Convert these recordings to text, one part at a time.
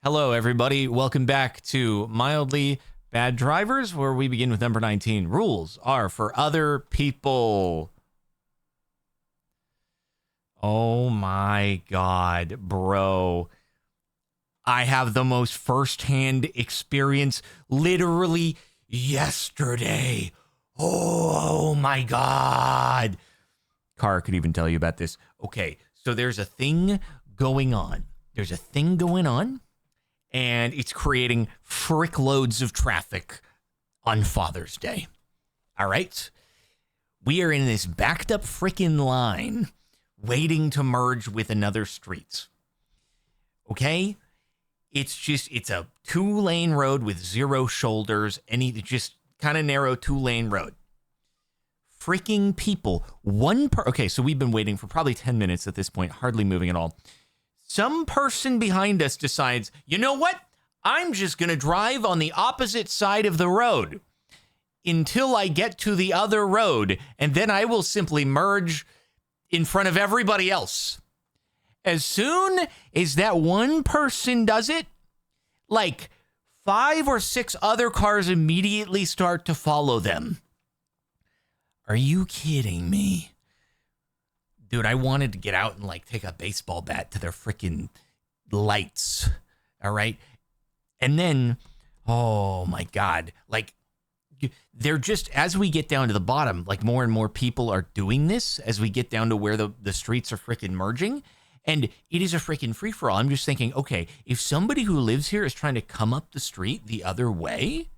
Hello, everybody. Welcome back to Mildly Bad Drivers, where we begin with number 19. Rules are for other people. Oh my God, bro. I have the most firsthand experience literally yesterday. Oh my God. Car could even tell you about this. Okay, so there's a thing going on. And it's creating frick loads of traffic on Father's Day. All right? We are in this backed up frickin' line waiting to merge with another street. Okay? It's a 2-lane road with 0 shoulders, just kind of narrow 2-lane road. Freaking people. Okay, so we've been waiting for probably 10 minutes at this point, hardly moving at all. Some person behind us decides, you know what? I'm just going to drive on the opposite side of the road until I get to the other road, and then I will simply merge in front of everybody else. As soon as that one person does it, like 5 or 6 other cars immediately start to follow them. Are you kidding me? Dude, I wanted to get out and take a baseball bat to their freaking lights. All right. And then, oh my God, they're just, as we get down to the bottom, more and more people are doing this as we get down to where the streets are freaking merging. And it is a freaking free for all. I'm just thinking, okay, if somebody who lives here is trying to come up the street the other way,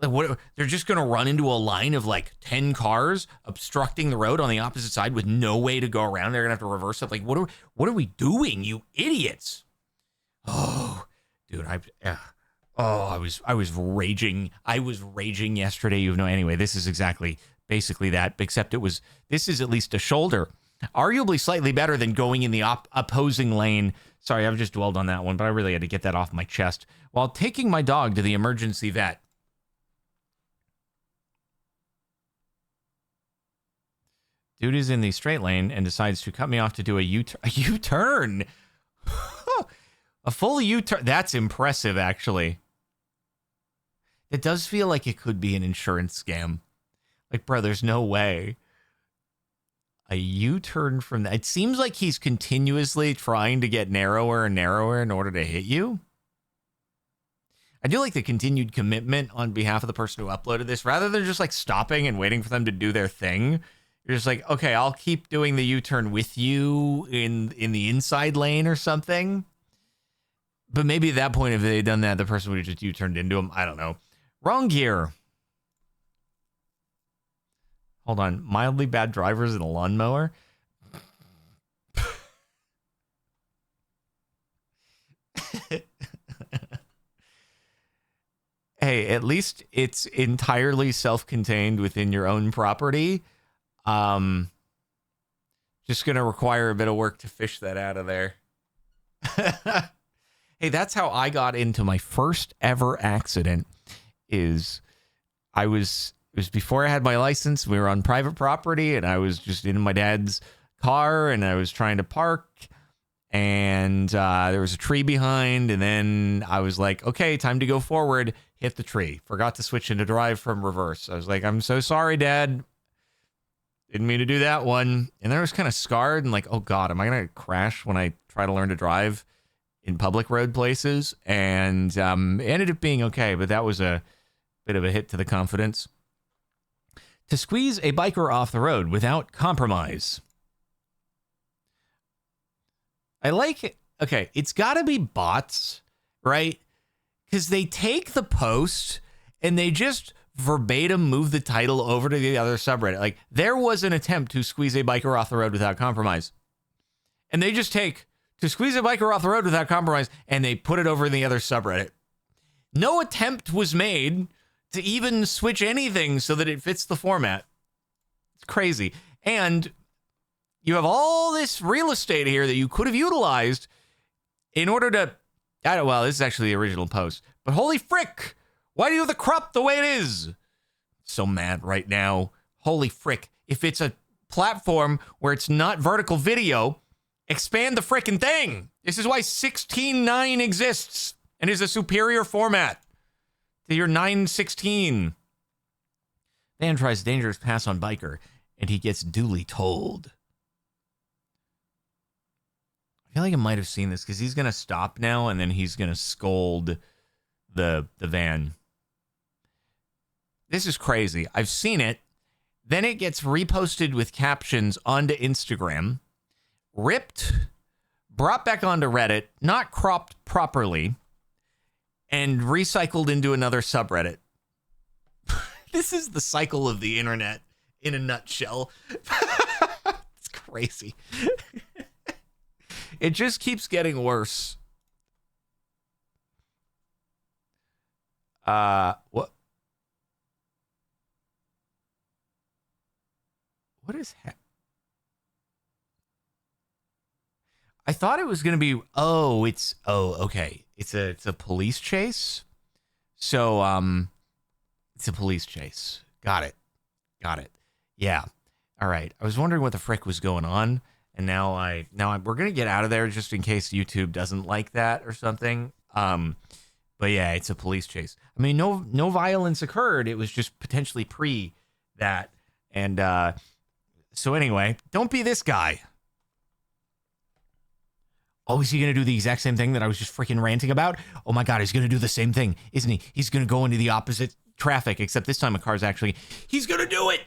what, they're just going to run into a line of 10 cars obstructing the road on the opposite side with no way to go around. They're going to have to reverse it. What are we doing, you idiots? Oh, dude, I was raging. I was raging yesterday. Anyway, this is basically that, except this is at least a shoulder. Arguably slightly better than going in the opposing lane. Sorry, I've just dwelled on that one, but I really had to get that off my chest while taking my dog to the emergency vet. Dude is in the straight lane and decides to cut me off to do a U-turn. A full U-turn. That's impressive, actually. It does feel like it could be an insurance scam. Bro, there's no way. A U-turn from that. It seems like he's continuously trying to get narrower and narrower in order to hit you. I do like the continued commitment on behalf of the person who uploaded this. Rather than just stopping and waiting for them to do their thing, you're just okay, I'll keep doing the U-turn with you in the inside lane or something. But maybe at that point, if they had done that, the person would have just U-turned into him. I don't know. Wrong gear. Hold on. Mildly bad drivers in a lawnmower. Hey, at least it's entirely self-contained within your own property. Just going to require a bit of work to fish that out of there. Hey, that's how I got into my first ever accident. It was before I had my license. We were on private property, and I was just in my dad's car, and I was trying to park, and there was a tree behind, and then I was like, okay, time to go forward, hit the tree. Forgot to switch into drive from reverse. I was like, I'm so sorry, Dad. Didn't mean to do that one. And then I was kind of scarred and oh God, am I going to crash when I try to learn to drive in public road places? And it ended up being okay, but that was a bit of a hit to the confidence. To squeeze a biker off the road without compromise. I like it. Okay, it's got to be bots, right? Because they take the post and they just verbatim move the title over to the other subreddit. There was an attempt to squeeze a biker off the road without compromise. And they just take to squeeze a biker off the road without compromise and they put it over in the other subreddit. No attempt was made to even switch anything so that it fits the format. It's crazy. And you have all this real estate here that you could have utilized in order to, well, this is actually the original post, but holy frick, why do you have the crop the way it is? So mad right now. Holy frick. If it's a platform where it's not vertical video, expand the frickin' thing. This is why 16:9 exists. and is a superior format to your 916. Van tries dangerous pass on biker, and he gets duly told. I feel like I might have seen this because he's going to stop now, and then he's going to scold the van. This is crazy. I've seen it. Then it gets reposted with captions onto Instagram, ripped, brought back onto Reddit, not cropped properly, and recycled into another subreddit. This is the cycle of the internet in a nutshell. It's crazy. It just keeps getting worse. What is I thought it was going to be okay. It's a police chase. So it's a police chase. Got it. Yeah. All right. I was wondering what the frick was going on, and now we're going to get out of there just in case YouTube doesn't like that or something. But yeah, it's a police chase. I mean, no violence occurred. It was just potentially pre that. And so anyway, don't be this guy. Oh, is he going to do the exact same thing that I was just freaking ranting about? Oh my God, he's going to do the same thing, isn't he? He's going to go into the opposite traffic, except this time a car's actually... He's going to do it!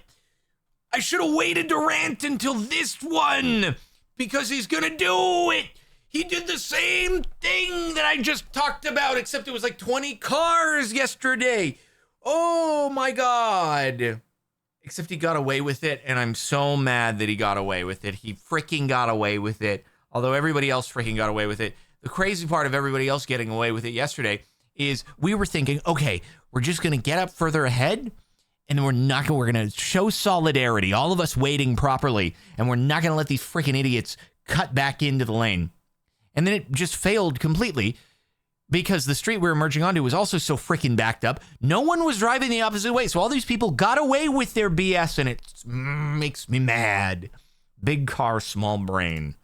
I should have waited to rant until this one, because he's going to do it! He did the same thing that I just talked about, except it was like 20 cars yesterday. Oh my God. Except he got away with it, and I'm so mad that he got away with it. He freaking got away with it, although everybody else freaking got away with it. The crazy part of everybody else getting away with it yesterday is we were thinking, okay, we're just going to get up further ahead, and then we're going to show solidarity, all of us waiting properly, and we're not going to let these freaking idiots cut back into the lane. And then it just failed completely because the street we were merging onto was also so freaking backed up. No one was driving the opposite way. So all these people got away with their BS, and it makes me mad. Big car, small brain.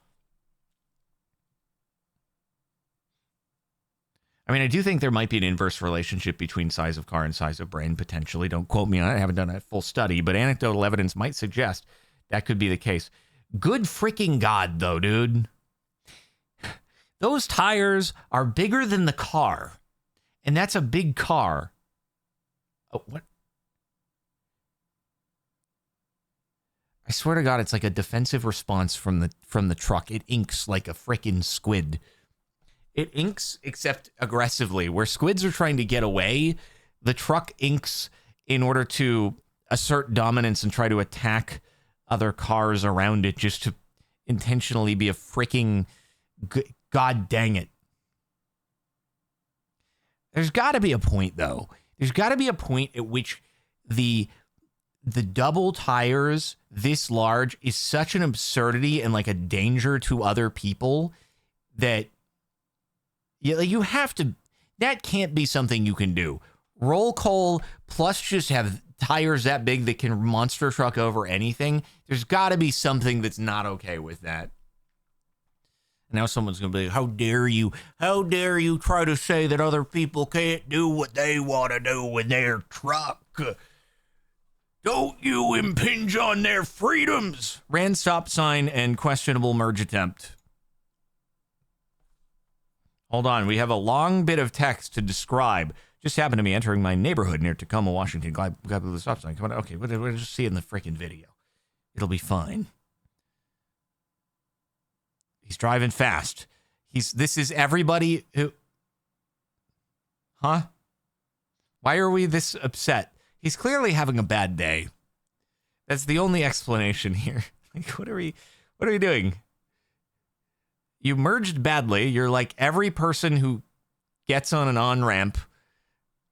I mean, I do think there might be an inverse relationship between size of car and size of brain, potentially. Don't quote me on it. I haven't done a full study, but anecdotal evidence might suggest that could be the case. Good freaking God, though, dude. Those tires are bigger than the car, and that's a big car. Oh, what? I swear to God, it's like a defensive response from the truck. It inks like a freaking squid. It inks, except aggressively. Where squids are trying to get away, the truck inks in order to assert dominance and try to attack other cars around it, just to intentionally be a freaking... God dang it. There's got to be a point, though. There's got to be a point at which the double tires this large is such an absurdity and like a danger to other people that you have to... That can't be something you can do. Roll coal plus just have tires that big that can monster truck over anything. There's got to be something that's not okay with that. Now someone's going to be like, how dare you try to say that other people can't do what they want to do with their truck? Don't you impinge on their freedoms. Ran stop sign and questionable merge attempt. Hold on, we have a long bit of text to describe. Just happened to be entering my neighborhood near Tacoma, Washington. Glad the stop sign. Come on, okay, we'll just see it in the freaking video. It'll be fine. He's driving fast. This is everybody who... Huh? Why are we this upset? He's clearly having a bad day. That's the only explanation here. Like, what are we doing? You merged badly. You're like every person who gets on an on-ramp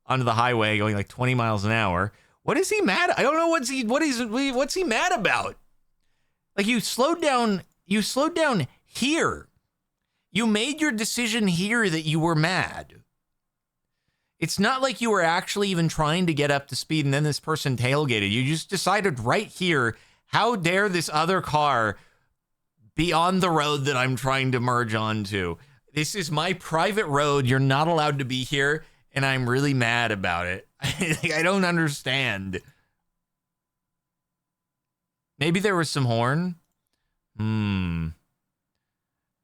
onto the highway going like 20 miles an hour. What is he mad? I don't know what's he mad about? Like you slowed down here. You made your decision here that you were mad. It's not like you were actually even trying to get up to speed and then this person tailgated. You just decided right here, how dare this other car be on the road that I'm trying to merge onto? This is my private road. You're not allowed to be here, and I'm really mad about it. I don't understand. Maybe there was some horn.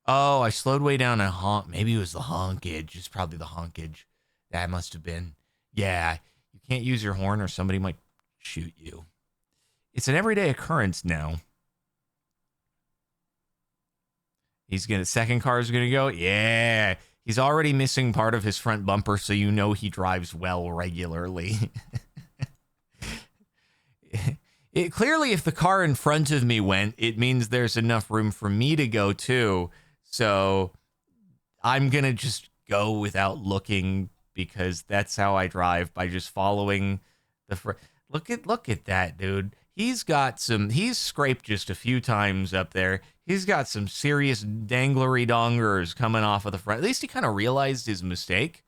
Oh, I slowed way down a honk. Maybe it was the honkage. It's probably the honkage. That must have been. Yeah, you can't use your horn or somebody might shoot you. It's an everyday occurrence now. Second car is gonna go. Yeah, he's already missing part of his front bumper, so you know he drives well regularly. Clearly, if the car in front of me went, it means there's enough room for me to go too. So I'm going to just go without looking because that's how I drive, by just following the Look at that, dude. He's scraped just a few times up there. He's got some serious danglery dongers coming off of the front. At least he kind of realized his mistake.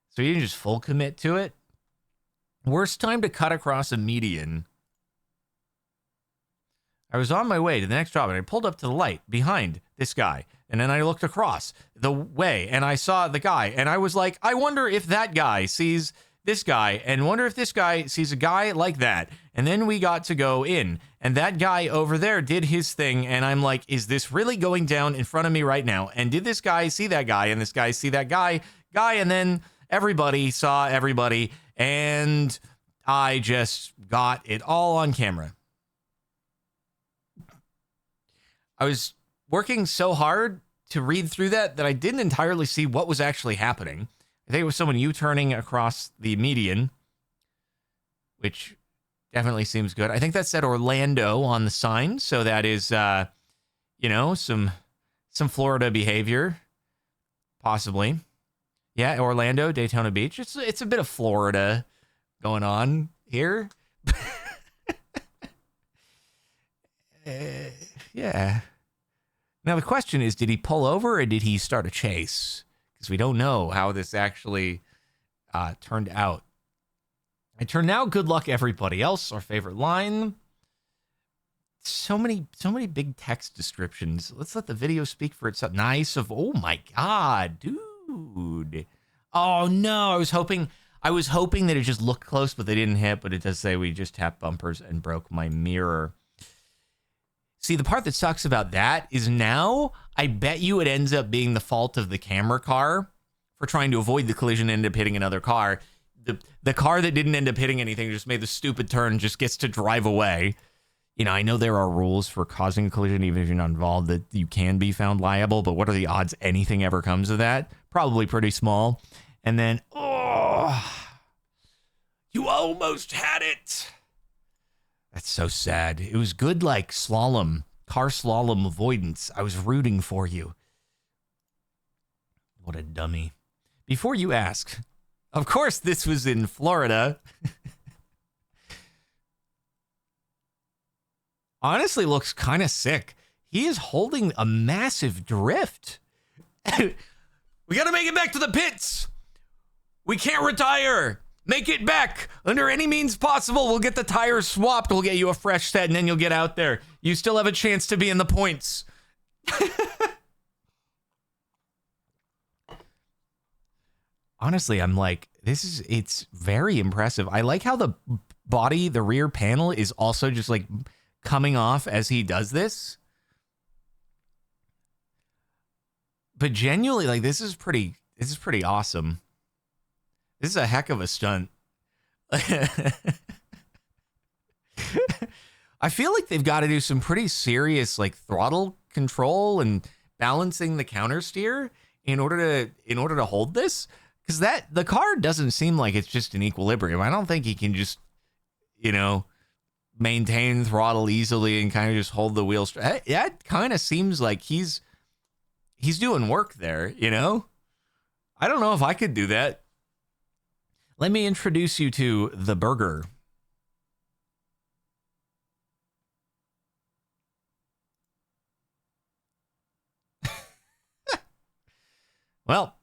So he didn't just full commit to it. Worst time to cut across a median. I was on my way to the next job and I pulled up to the light behind this guy. And then I looked across the way and I saw the guy. And I was like, I wonder if that guy sees this guy and wonder if this guy sees a guy like that. And then we got to go in and that guy over there did his thing. And I'm like, is this really going down in front of me right now? And did this guy see that guy? And this guy see that guy? And then everybody saw everybody. And I just got it all on camera. I was working so hard to read through that I didn't entirely see what was actually happening. I think it was someone U-turning across the median, which definitely seems good. I think that said Orlando on the sign, so that is, some Florida behavior, possibly. Yeah, Orlando, Daytona Beach. It's a bit of Florida going on here. Yeah. Now the question is, did he pull over or did he start a chase? Because we don't know how this actually turned out. I turned out, good luck everybody else, our favorite line. So many big text descriptions. Let's let the video speak for itself. Nice of, oh my God, dude. Oh no, I was hoping that it just looked close, but they didn't hit, but it does say we just tapped bumpers and broke my mirror. See, the part that sucks about that is now I bet you it ends up being the fault of the camera car for trying to avoid the collision and end up hitting another car. The car that didn't end up hitting anything just made the stupid turn, just gets to drive away. You know, I know there are rules for causing a collision, even if you're not involved, that you can be found liable, but what are the odds anything ever comes of that? Probably pretty small. And then, oh, you almost had it. That's so sad. It was good, like slalom, car slalom avoidance. I was rooting for you. What a dummy. Before you ask, of course this was in Florida. Honestly, looks kind of sick. He is holding a massive drift. We got to make it back to the pits. We can't retire. Make it back under any means possible. We'll get the tires swapped. We'll get you a fresh set, and then you'll get out there. You still have a chance to be in the points. Honestly, I'm like, it's very impressive. I like how the rear panel is also just like coming off as he does this. But genuinely, like, this is pretty awesome. This is a heck of a stunt. I feel like they've got to do some pretty serious like throttle control and balancing the counter steer in order to hold this, because the car doesn't seem like it's just in equilibrium. I don't think he can just, maintain throttle easily and kind of just hold the wheel straight. That kind of seems like he's doing work there, I don't know if I could do that. Let me introduce you to the burger. Well,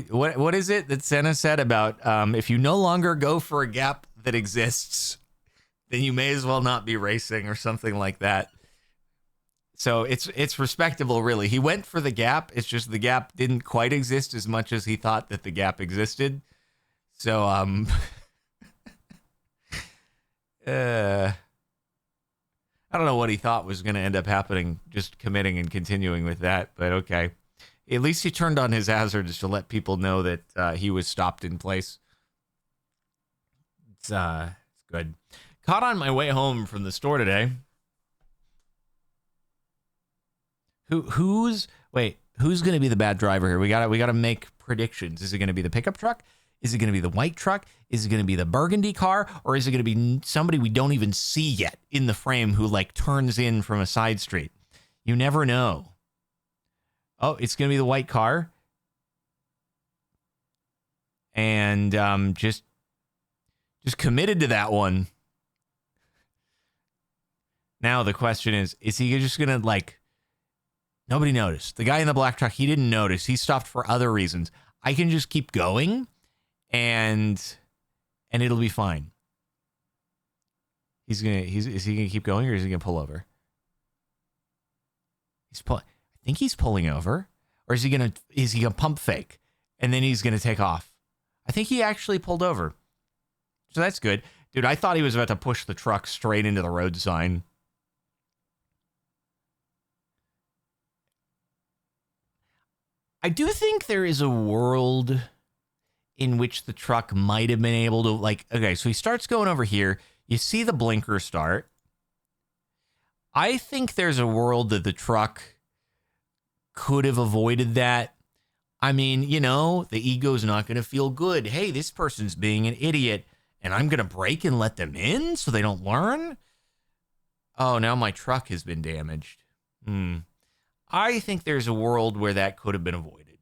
what is it that Senna said about if you no longer go for a gap that exists, then you may as well not be racing or something like that. So it's respectable, really. He went for the gap. It's just the gap didn't quite exist as much as he thought that the gap existed. So I don't know what he thought was going to end up happening, just committing and continuing with that, but okay. At least he turned on his hazards to let people know that he was stopped in place. It's good. Caught on my way home from the store today. Who's going to be the bad driver here? We gotta make predictions. Is it going to be the pickup truck? Is it going to be the white truck? Is it going to be the burgundy car? Or is it going to be somebody we don't even see yet in the frame who like turns in from a side street? You never know. Oh, it's going to be the white car. And just committed to that one. Now the question is he just going to like... Nobody noticed. The guy in the black truck, he didn't notice. He stopped for other reasons. I can just keep going, and it'll be fine. Is he gonna keep going, or is he gonna pull over? I think he's pulling over, or is he gonna pump fake, and then he's gonna take off? I think he actually pulled over, so that's good, dude. I thought he was about to push the truck straight into the road sign. I do think there is a world in which the truck might have been able to, like, okay, so he starts going over here. You see the blinker start. I think there's a world that the truck could have avoided that. I mean, you know, the ego's not going to feel good. Hey, this person's being an idiot, and I'm going to brake and let them in so they don't learn? Oh, now my truck has been damaged. I think there's a world where that could have been avoided.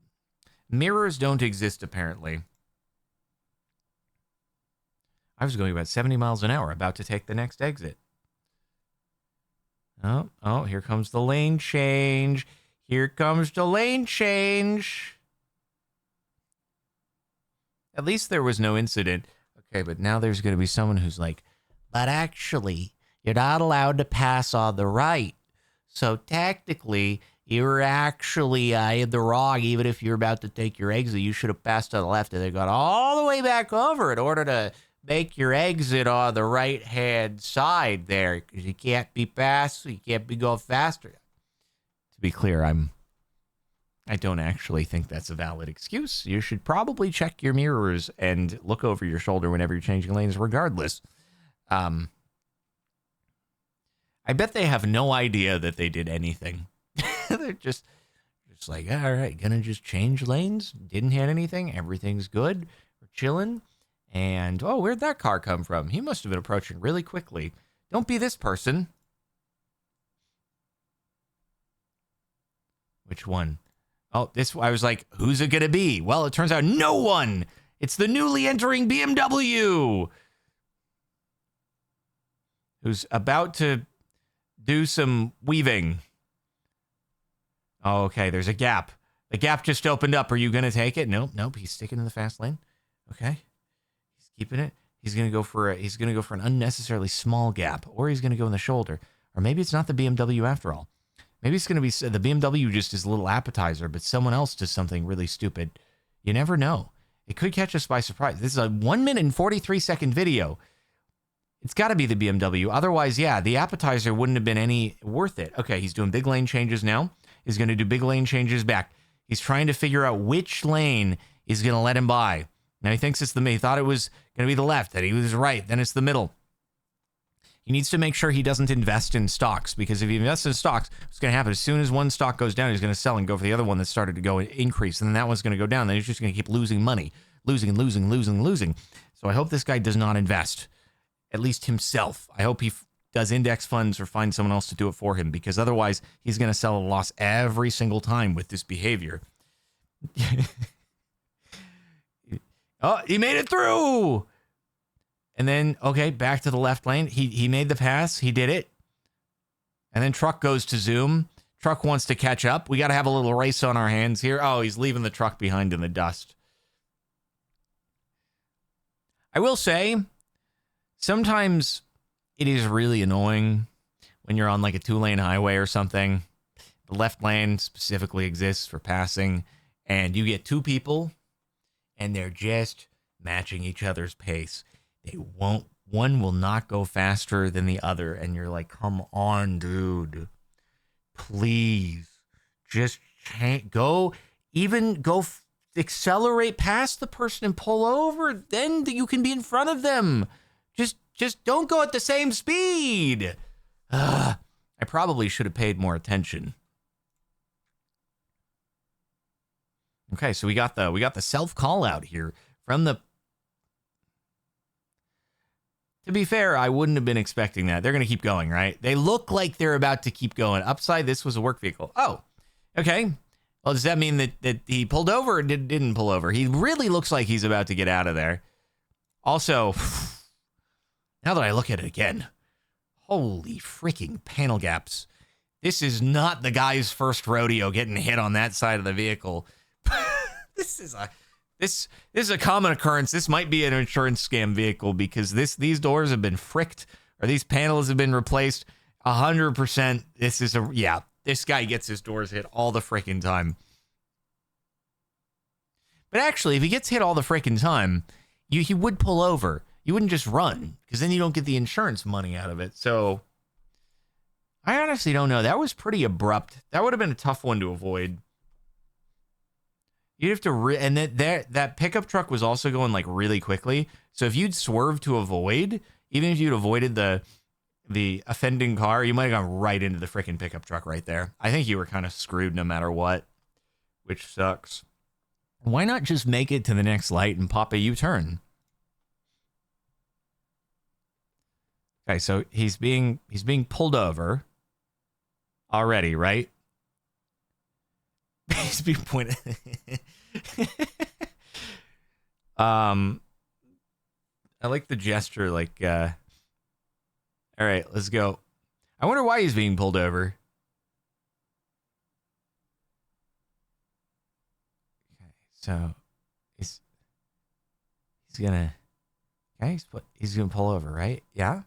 Mirrors don't exist, apparently. I was going about 70 miles an hour, about to take the next exit. Oh, here comes the lane change. Here comes the lane change. At least there was no incident. Okay, but now there's going to be someone who's like, but actually, you're not allowed to pass on the right. So technically, you were actually in the wrong. Even if you're about to take your exit, you should have passed on the left, and they got all the way back over in order to make your exit on the right-hand side there, because you can't be fast, so you can't be going faster. To be clear, I don't actually think that's a valid excuse. You should probably check your mirrors and look over your shoulder whenever you're changing lanes, regardless. I bet they have no idea that they did anything. They're just like, all right, gonna just change lanes. Didn't hit anything. Everything's good. We're chilling. And, oh, where'd that car come from? He must have been approaching really quickly. Don't be this person. Which one? Oh, I was like, who's it gonna be? Well, it turns out no one. It's the newly entering BMW, who's about to do some weaving. Oh, okay, there's a gap. The gap just opened up. Are you going to take it? Nope. He's sticking in the fast lane. Okay. He's keeping it. He's going to go for an unnecessarily small gap, or he's going to go in the shoulder. Or maybe it's not the BMW after all. Maybe it's going to be the BMW just is a little appetizer, but someone else does something really stupid. You never know. It could catch us by surprise. This is a 1 minute and 43-second video. It's got to be the BMW. Otherwise, yeah, the appetizer wouldn't have been any worth it. Okay, he's doing big lane changes now. He's going to do big lane changes back. He's trying to figure out which lane is going to let him by. Now he thinks he thought it was going to be the left, then he was right, then it's the middle. He needs to make sure he doesn't invest in stocks, because if he invests in stocks, what's going to happen? As soon as one stock goes down, he's going to sell and go for the other one that started to go increase, and then that one's going to go down. Then he's just going to keep losing money, losing. So I hope this guy does not invest, at least himself. I hope he does index funds or find someone else to do it for him, because otherwise he's going to sell a loss every single time with this behavior. Oh, he made it through. And then, okay, back to the left lane. He made the pass. He did it. And then truck goes to zoom. Truck wants to catch up. We got to have a little race on our hands here. Oh, he's leaving the truck behind in the dust. I will say, sometimes it is really annoying when you're on like a 2-lane highway or something. The left lane specifically exists for passing, and you get two people, and they're just matching each other's pace. One will not go faster than the other, and you're like, come on, dude. Please. Just go, accelerate past the person and pull over. Then you can be in front of them. Just don't go at the same speed. I probably should have paid more attention. Okay, so we got the self call out here from the. To be fair, I wouldn't have been expecting that. They're going to keep going, right? They look like they're about to keep going. Upside, this was a work vehicle. Oh, okay. Well, does that mean that he pulled over or didn't pull over? He really looks like he's about to get out of there. Also, now that I look at it again, holy freaking panel gaps. This is not the guy's first rodeo getting hit on that side of the vehicle. This is a common occurrence. This might be an insurance scam vehicle because these doors have been fricked or these panels have been replaced 100%. This guy gets his doors hit all the freaking time. But actually, if he gets hit all the freaking time, he would pull over. You wouldn't just run because then you don't get the insurance money out of it. So I honestly don't know. That was pretty abrupt. That would have been a tough one to avoid. You'd have to, and that pickup truck was also going like really quickly. So if you'd swerved to avoid, even if you'd avoided the offending car, you might have gone right into the freaking pickup truck right there. I think you were kind of screwed no matter what, which sucks. Why not just make it to the next light and pop a U-turn? Okay, so he's being pulled over already, right? He's being pointed. I like the gesture, like, all right, let's go. I wonder why he's being pulled over. Okay, so he's gonna, okay, he's gonna pull over, right? Yeah.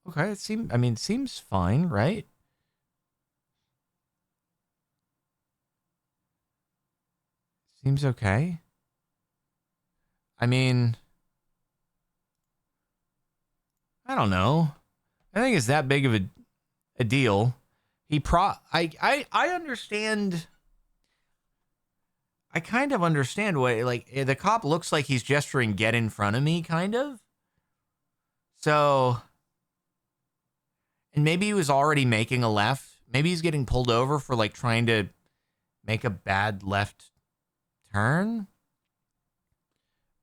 Okay, it seems fine, right? Seems okay. I mean, I don't know. I think it's that big of a deal. I understand. I kind of understand what, like, the cop looks like he's gesturing get in front of me, kind of. So, and maybe he was already making a left. Maybe he's getting pulled over for like trying to make a bad left turn.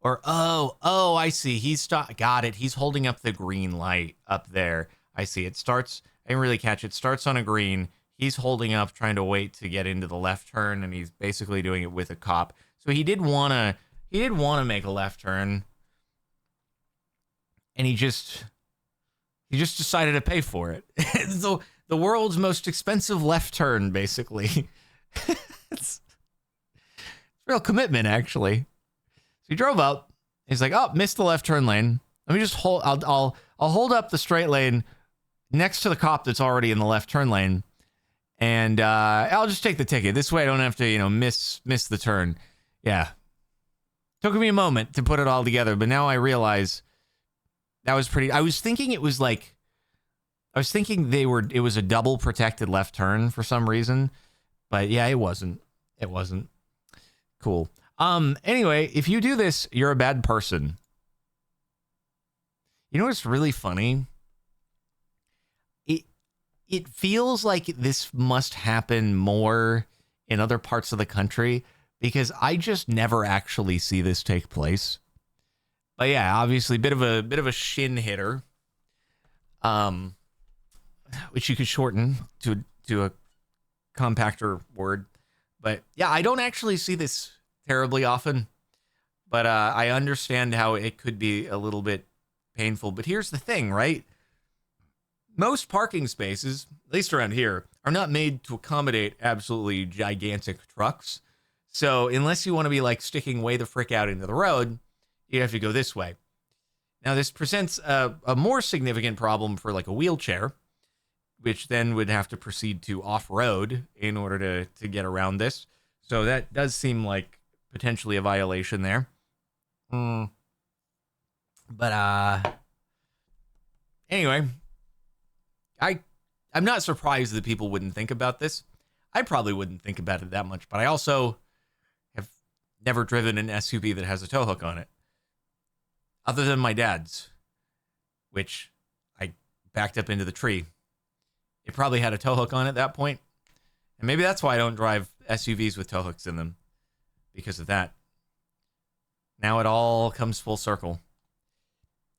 Or, oh, I see. Got it. He's holding up the green light up there. I see. It starts, I didn't really catch it. Starts on a green. He's holding up, trying to wait to get into the left turn, and he's basically doing it with a cop. So he did want to make a left turn, and he just decided to pay for it. So the world's most expensive left turn, basically. It's real commitment, actually. So he drove up. He's like, oh, missed the left turn lane. Let me just hold. I'll hold up the straight lane next to the cop that's already in the left turn lane, and I'll just take the ticket. This way, I don't have to, miss the turn. Yeah. Took me a moment to put it all together, but now I realize that was pretty. I was thinking it was a double protected left turn for some reason, but yeah, it wasn't. It wasn't. Cool. Anyway, if you do this, you're a bad person. You know what's really funny? It feels like this must happen more in other parts of the country because I just never actually see this take place. But yeah, obviously bit of a shin hitter. Which you could shorten to a compacter word. But yeah, I don't actually see this terribly often, but I understand how it could be a little bit painful. But here's the thing, right? Most parking spaces, at least around here, are not made to accommodate absolutely gigantic trucks. So unless you want to be like sticking way the frick out into the road, you have to go this way. Now this presents a more significant problem for like a wheelchair, which then would have to proceed to off-road in order to get around this. So that does seem like potentially a violation there. But anyway, I'm not surprised that people wouldn't think about this. I probably wouldn't think about it that much, but I also have never driven an SUV that has a tow hook on it. Other than my dad's, which I backed up into the tree. It probably had a tow hook on it at that point. And maybe that's why I don't drive SUVs with tow hooks in them. Because of that. Now it all comes full circle.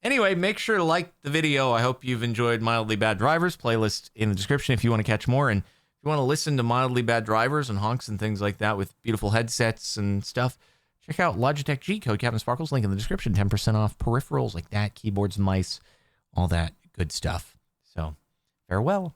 Anyway, make sure to like the video. I hope you've enjoyed Mildly Bad Drivers. Playlist in the description if you want to catch more. And if you want to listen to Mildly Bad Drivers and honks and things like that with beautiful headsets and stuff, check out Logitech G, code Captain Sparkles, link in the description. 10% off peripherals like that, keyboards, mice, all that good stuff. So, farewell.